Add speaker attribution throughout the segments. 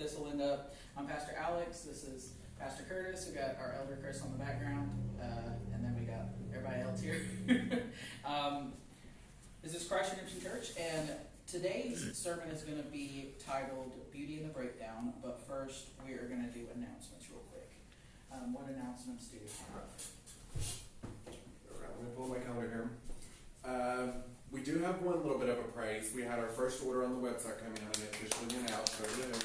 Speaker 1: this will end up. I'm Pastor Alex. This is Pastor Curtis. We got our elder Chris on the background, and then we got everybody else here. This is Christ Redemption Church, and today's sermon is going to be titled Beauty in the Breakdown, but first we are going to do announcements real quick. What announcements do you have?
Speaker 2: I'm going to pull my calendar here. We do have one little bit of a praise. We had our first order on the website coming out, and it officially went out, so yeah. I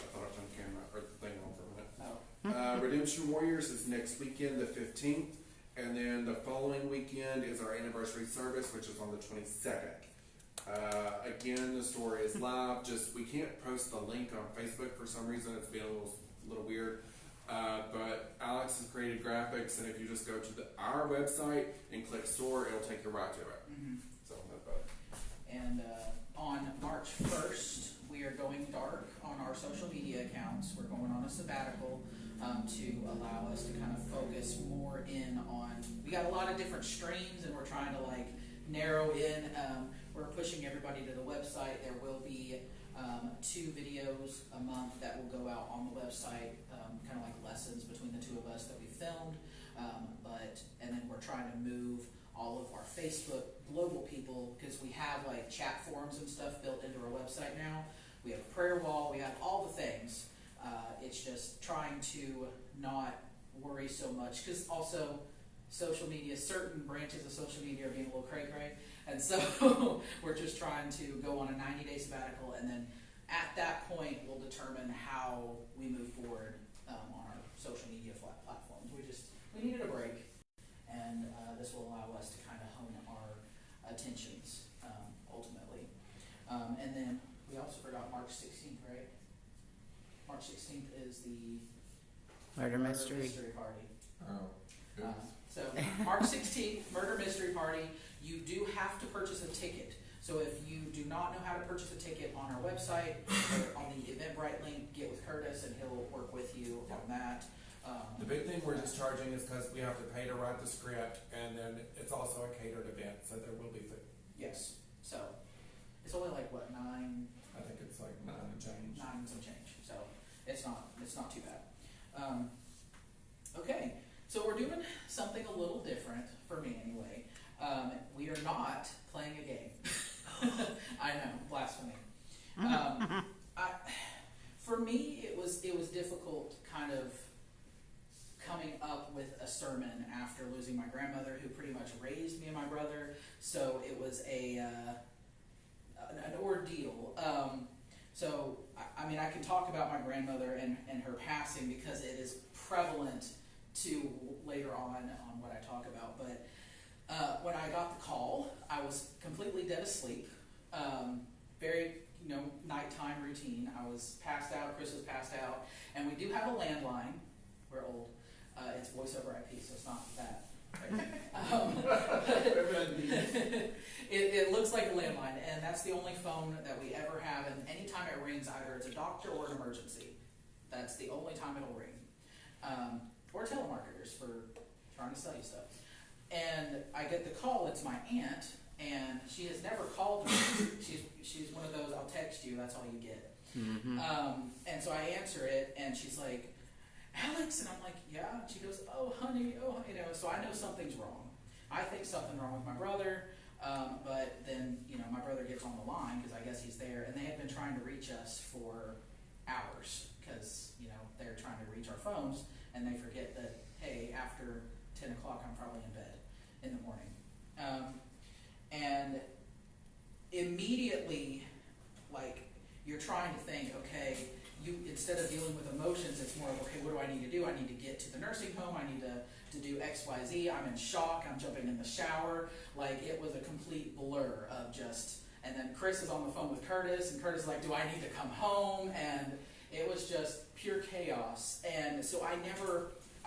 Speaker 2: thought I turned the camera or the thing on for a minute. Redemption Warriors is next weekend, the 15th. And then the following weekend is our anniversary service, which is on the 22nd. Again, the store is live. Just we can't post the link on Facebook for some reason. It's been a little weird. But Alex has created graphics, and if you just go to our website and click store, it'll take you right to it.
Speaker 1: Mm-hmm.
Speaker 2: So that's about it.
Speaker 1: And on March 1st, we are going dark on our social media accounts. We're going on a sabbatical to allow us to kind of focus more in on, we got a lot of different streams and we're trying to like narrow in, we're pushing everybody to the website. There will be 2 videos a month that will go out on the website, kind of like lessons between the 2 of us that we filmed, and then we're trying to move all of our Facebook global people, because we have like chat forums and stuff built into our website now. We have a prayer wall, we have all the things. It's just trying to not worry so much, because also social media, certain branches of social media are being a little cray-cray, and so we're just trying to go on a 90-day sabbatical, and then at that point we'll determine how we move forward on our social media platforms. We needed a break, and this will allow us to kind of hone our attentions ultimately. And then we also forgot March 16th, right? March 16th is the
Speaker 3: Murder Mystery
Speaker 1: Party.
Speaker 2: Oh, good.
Speaker 1: So March 16th, Murder Mystery Party. You do have to purchase a ticket. So if you do not know how to purchase a ticket on our website or on the Eventbrite link, get with Curtis and he'll work with you on that.
Speaker 2: The big thing we're just charging is because we have to pay to write the script, and then it's also a catered event, so there will be food.
Speaker 1: Yes. So it's only like what, 9?
Speaker 2: I think it's like 9 and change.
Speaker 1: 9 and some change. So it's not too bad. Okay. So we're doing something a little different, for me anyway. We are not playing a game. I know, blasphemy. For me, it was difficult kind of coming up with a sermon after losing my grandmother, who pretty much raised me and my brother. So it was an ordeal. So, I mean, I can talk about my grandmother and her passing because it is prevalent to later on what I talk about. But when I got the call, I was completely dead asleep. Very, nighttime routine. I was passed out. Chris was passed out. And we do have a landline. We're old. It's voice over IP, so it's not that. It looks like a landline, and that's the only phone that we ever have. And anytime it rings, either it's a doctor or an emergency. That's the only time it'll ring. Or telemarketers for trying to sell you stuff. And I get the call. It's my aunt, and she has never called me. She's one of those, I'll text you, that's all you get.
Speaker 3: Mm-hmm.
Speaker 1: And so I answer it, and she's like, Alex, and I'm like, yeah. And she goes, oh, honey, so I know something's wrong. I think something's wrong with my brother, but then, my brother gets on the line because I guess he's there, and they had been trying to reach us for hours because, they're trying to reach our phones, and they forget that, hey, after 10 o'clock, I'm probably in bed in the morning. And immediately, you're trying to think, okay, instead of dealing with emotions, it's more of, okay, what do I need to do? I need to get to the nursing home. I need to do X, Y, Z. I'm in shock. I'm jumping in the shower. It was a complete blur of just, and then Chris is on the phone with Curtis, and Curtis is like, do I need to come home? And it was just pure chaos. And so I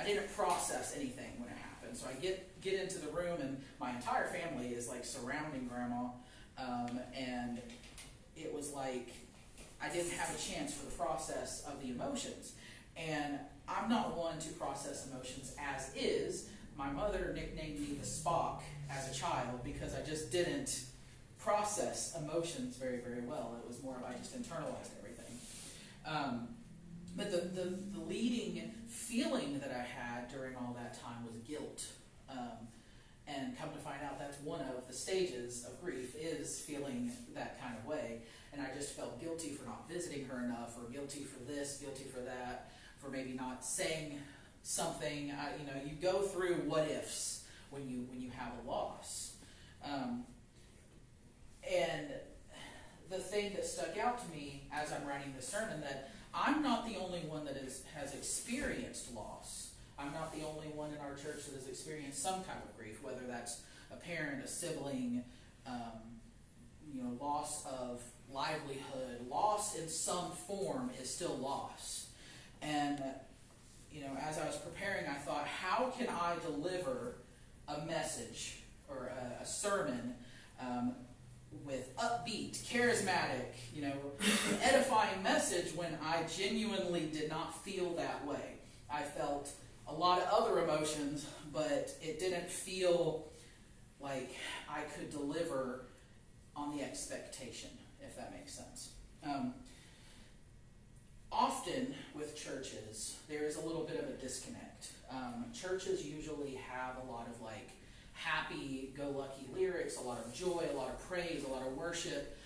Speaker 1: didn't process anything when it happened. So I get into the room, and my entire family is surrounding Grandma, and it was like I didn't have a chance for the process of the emotions. And I'm not one to process emotions as is. My mother nicknamed me the Spock as a child because I just didn't process emotions very, very well. It was more of I just internalized everything. But the leading feeling that I had during all that time was guilt. And come to find out that's one of the stages of grief, is feeling that kind of way. And I just felt guilty for not visiting her enough, or guilty for this, guilty for that, for maybe not saying something. You go through what ifs when you have a loss. And the thing that stuck out to me as I'm writing this sermon, that I'm not the only one that has experienced loss. I'm not the only one in our church that has experienced some kind of grief, whether that's a parent, a sibling, loss of livelihood. Loss in some form is still loss. And, as I was preparing, I thought, how can I deliver a message or a sermon with upbeat, charismatic, edifying message when I genuinely did not feel that way? I felt a lot of other emotions, but it didn't feel like I could deliver on the expectation, if that makes sense. Often with churches, there is a little bit of a disconnect. Churches usually have a lot of happy-go-lucky lyrics, a lot of joy, a lot of praise, a lot of worship.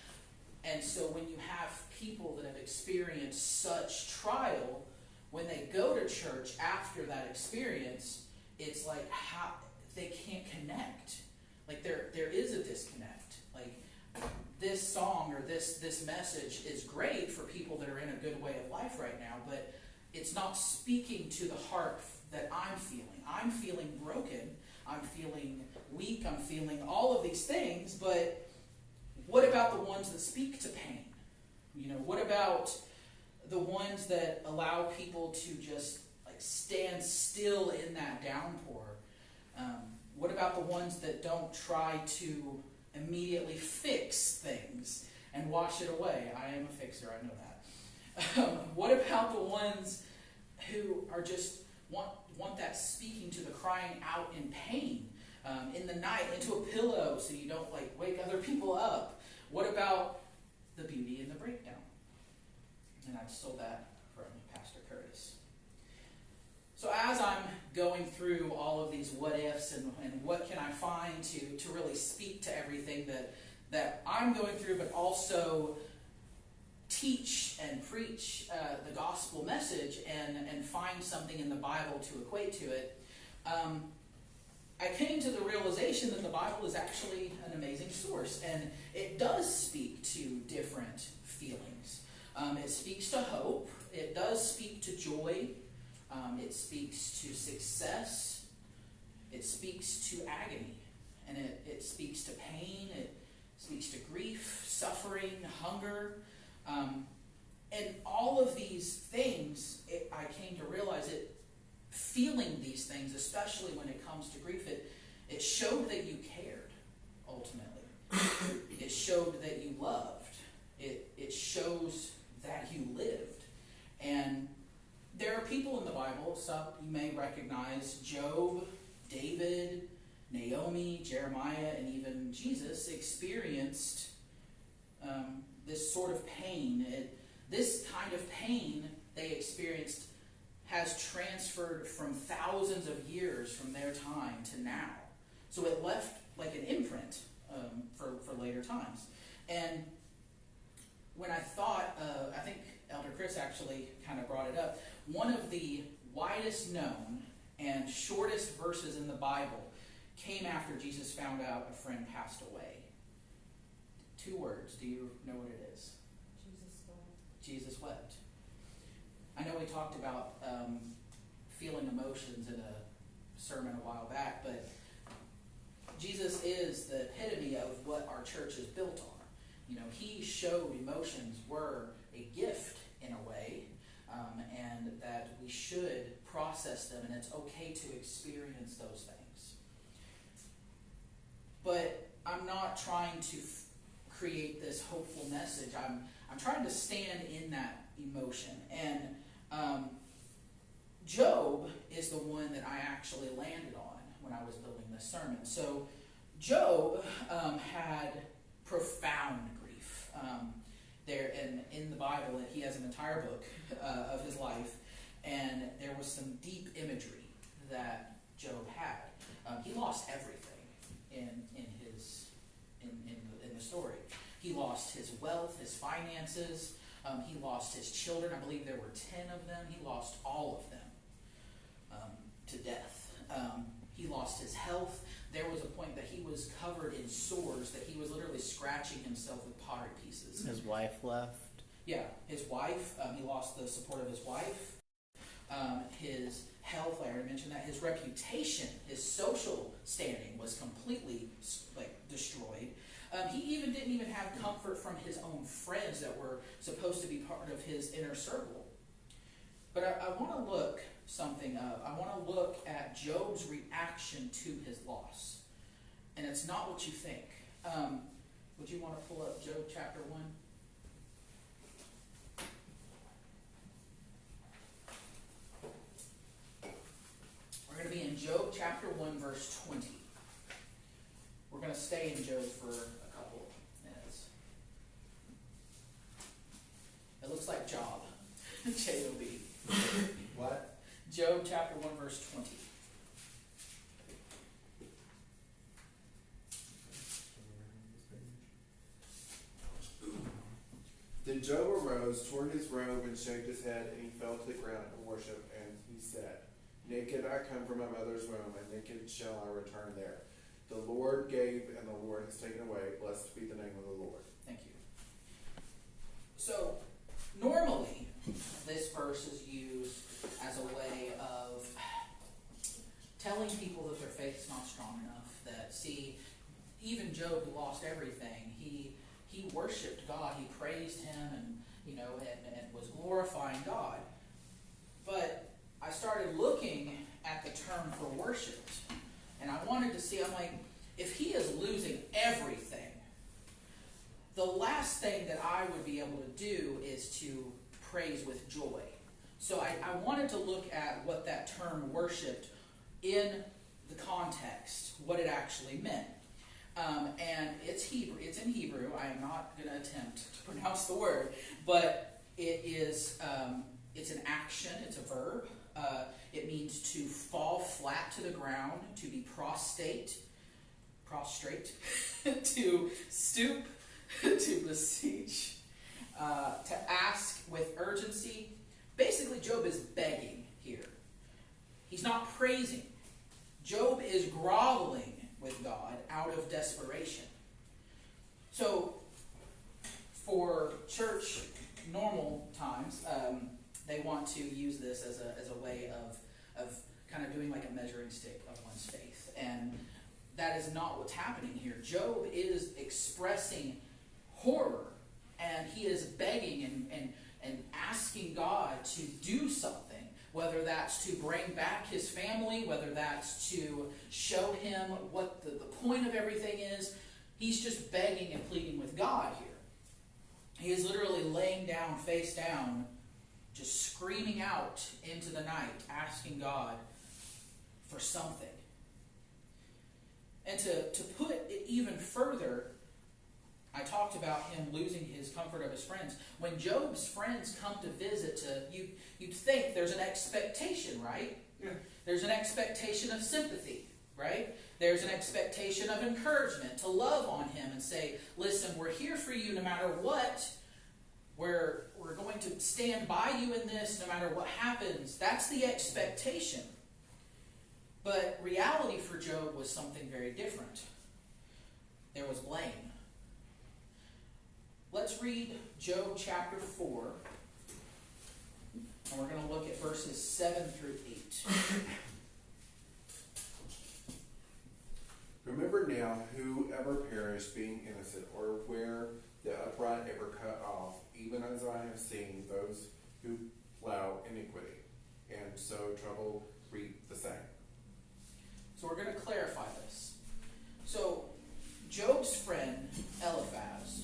Speaker 1: And so when you have people that have experienced such trial, when they go to church after that experience, it's like how they can't connect. Like there is a disconnect. Like this song or this message is great for people that are in a good way of life right now, but it's not speaking to the heart that I'm feeling. I'm feeling broken. I'm feeling weak. I'm feeling all of these things, but what about the ones that speak to pain? What about the ones that allow people to just stand still in that downpour? What about the ones that don't try to immediately fix things and wash it away? I am a fixer, I know that. What about the ones who are just want that speaking to the crying out in pain in the night into a pillow so you don't wake other people up? What about the beauty in the breakdown? And I stole that from Pastor Curtis. So as I'm going through all of these what ifs and what can I find to really speak to everything that I'm going through, but also teach and preach the gospel message and find something in the Bible to equate to it, I came to the realization that the Bible is actually an amazing source, and it does speak to different feelings. It speaks to hope. It does speak to joy. It speaks to success. It speaks to agony. And it speaks to pain. It speaks to grief, suffering, hunger. And all of these things, I came to realize feeling these things, especially when it comes to grief, it showed that you cared, ultimately. It showed that you loved. It shows that you lived. And there are people in the Bible, some you may recognize: Job, David, Naomi, Jeremiah, and even Jesus experienced this sort of pain. This kind of pain they experienced has transferred from thousands of years from their time to now. So it left like an imprint for later times. And when I thought, I think Elder Chris actually kind of brought it up, one of the widest known and shortest verses in the Bible came after Jesus found out a friend passed away. 2 words. Do you know what it is? Jesus wept. I know we talked about feeling emotions in a sermon a while back, but Jesus is the epitome of what our church is built on. He showed emotions were a gift in a way, and that we should process them, and it's okay to experience those things. But I'm not trying to create this hopeful message. I'm trying to stand in that emotion. And Job is the one that I actually landed on when I was building this sermon. So Job had profound grief. There in the Bible, he has an entire entire book of his life, and there was some deep imagery that Job had. He lost everything in the story. He lost his wealth, his finances. He lost his children. I believe there were 10 of them. He lost all of them to death. He lost his health. There was a point that he was covered in sores, that he was literally scratching himself with pottery pieces.
Speaker 3: His wife left.
Speaker 1: Yeah, his wife. He lost the support of his wife. His health, I already mentioned that. His reputation, his social standing was completely destroyed. He even didn't even have comfort from his own friends that were supposed to be part of his inner circle. But I want to look something up. I want to look at Job's reaction to his loss. And it's not what you think. Would you want to pull up Job chapter 1? We're going to be in Job chapter 1, verse 20. We're going to stay in Job for a couple minutes. It looks like Job. J-O-B.
Speaker 2: What?
Speaker 1: Job chapter 1, verse 20.
Speaker 2: Then Job arose, tore his robe, and shaved his head, and he fell to the ground and worshipped, and he said, Naked I come from my mother's womb, and naked shall I return there. The Lord gave, and the Lord has taken away. Blessed be the name of the Lord.
Speaker 1: Thank you. So, normally, this verse is used as a way of telling people that their faith is not strong enough. That, see, even Job, who lost everything, he worshipped God, he praised him, and was glorifying God. But I started looking at the term for worship, and I wanted to see, I'm like, if he is losing everything, the last thing that I would be able to do is to praise with joy. So I wanted to look at what that term worshipped in the context, what it actually meant. And it's Hebrew. It's in Hebrew. I am not going to attempt to pronounce the word, but it is. It's an action. It's a verb. It means to fall flat to the ground, to be prostrate, to stoop, to beseech, to ask with urgency. Basically, Job is begging here. He's not praising. Job is groveling with God out of desperation. So, for church normal times, they want to use this as a way of kind of doing like a measuring stick of one's faith. And that is not what's happening here. Job is expressing horror, and he is begging and asking God to do something. Whether that's to bring back his family, whether that's to show him what the point of everything is. He's just begging and pleading with God here. He is literally laying down, face down, just screaming out into the night, asking God for something. And to put it even further, I talked about him losing his comfort of his friends. When Job's friends come to visit, you'd think there's an expectation, right?
Speaker 2: Yeah.
Speaker 1: There's an expectation of sympathy, right? There's an expectation of encouragement, to love on him and say, listen, we're here for you no matter what. We're going to stand by you in this no matter what happens. That's the expectation. But reality for Job was something very different. There was blame. Let's read Job chapter 4, and we're going to look at verses 7 through 8.
Speaker 2: Remember now who ever perished being innocent, or where the upright ever cut off, even as I have seen those who plow iniquity, and sow trouble reap the same.
Speaker 1: So we're going to clarify this. So Job's friend, Eliphaz,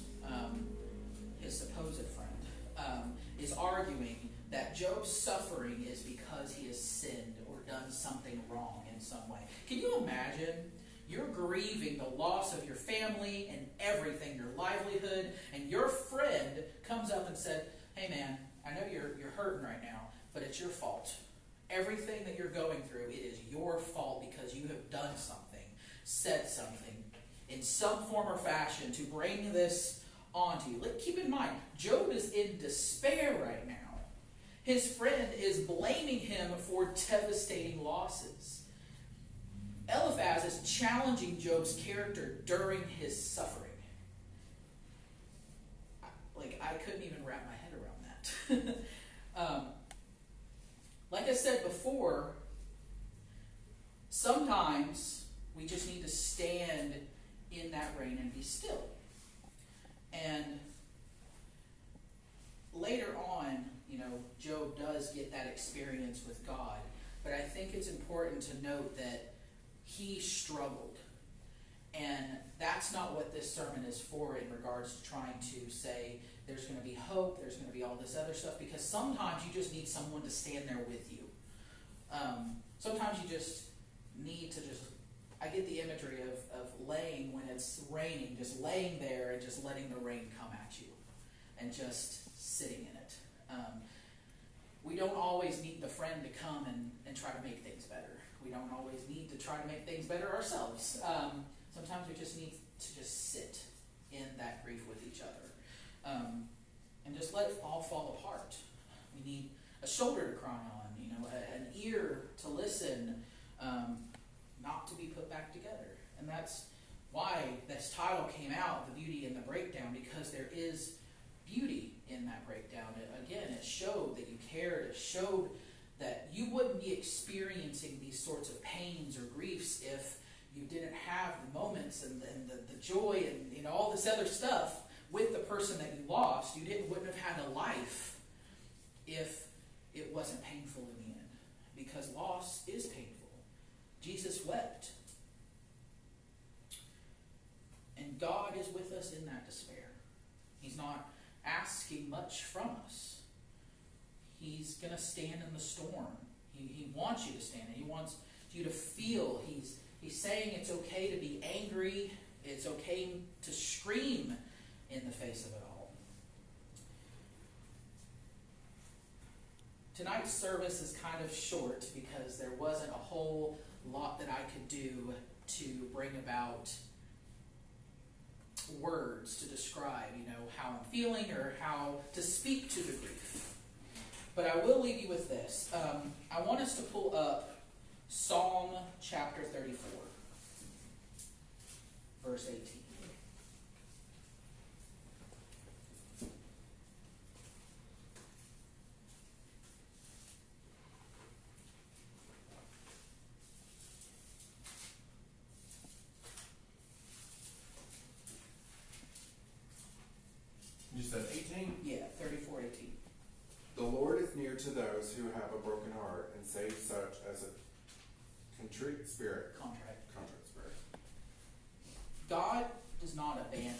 Speaker 1: his supposed friend, is arguing that Job's suffering is because he has sinned or done something wrong in some way. Can you imagine? You're grieving the loss of your family and everything, your livelihood, and your friend comes up and said, hey man, I know you're hurting right now, but it's your fault. Everything that you're going through, it is your fault because you have done something, said something, in some form or fashion to bring this onto you. Keep in mind, Job is in despair right now. His friend is blaming him for devastating losses. Eliphaz is challenging Job's character during his suffering. I couldn't even wrap my head around that. Like I said before, sometimes we just need to stand in that rain and be still. And later on, Job does get that experience with God. But I think it's important to note that he struggled. And that's not what this sermon is for in regards to trying to say there's going to be hope, there's going to be all this other stuff, because sometimes you just need someone to stand there with you. Sometimes you just need to I get the imagery of laying when it's raining, just laying there and just letting the rain come at you and just sitting in it. We don't always need the friend to come and try to make things better. We don't always need to try to make things better ourselves. Sometimes we just need to just sit in that grief with each other and just let it all fall apart. We need a shoulder to cry on, an ear to listen, not to be put back together. And that's why this title came out, The Beauty in the Breakdown, because there is beauty in that breakdown. Again, it showed that you cared. It showed that you wouldn't be experiencing these sorts of pains or griefs if you didn't have the moments and the joy and all this other stuff with the person that you lost. You wouldn't have had a life if it wasn't painful in the end, because loss is painful. Jesus wept. And God is with us in that despair. He's not asking much from us. He's going to stand in the storm. He wants you to stand. He wants you to feel. He's saying it's okay to be angry. It's okay to scream in the face of it all. Tonight's service is kind of short because there wasn't a whole lot that I could do to bring about words to describe, how I'm feeling or how to speak to the grief. But I will leave you with this. I want us to pull up Psalm chapter 34, verse 18.
Speaker 2: You said 18?
Speaker 1: Yeah, 34:18.
Speaker 2: The Lord is near to those who have a broken heart and saves such as a contrite spirit. Contrite spirit.
Speaker 1: God does not abandon.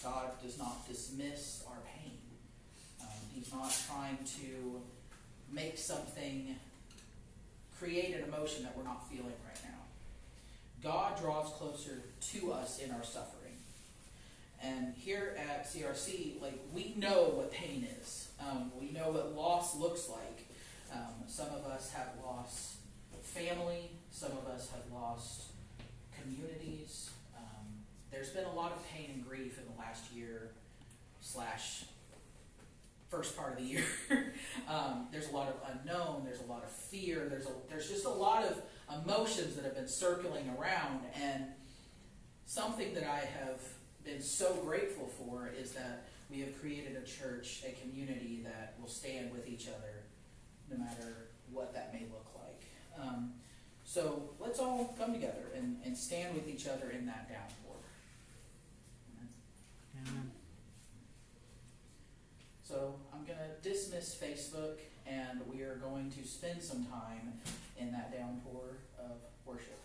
Speaker 1: God does not dismiss our pain. He's not trying to make something, create an emotion that we're not feeling right now. God draws closer to us in our suffering. And here at CRC, we know what pain is. We know what loss looks like. Some of us have lost family. Some of us have lost communities. There's been a lot of pain and grief in the last year / first part of the year. There's a lot of unknown. There's a lot of fear. There's just a lot of emotions that have been circling around. And something that I have been so grateful for is that we have created a church, a community that will stand with each other no matter what that may look like. So let's all come together and stand with each other in that downpour.
Speaker 3: Amen.
Speaker 1: So I'm going to dismiss Facebook, and we are going to spend some time in that downpour of worship.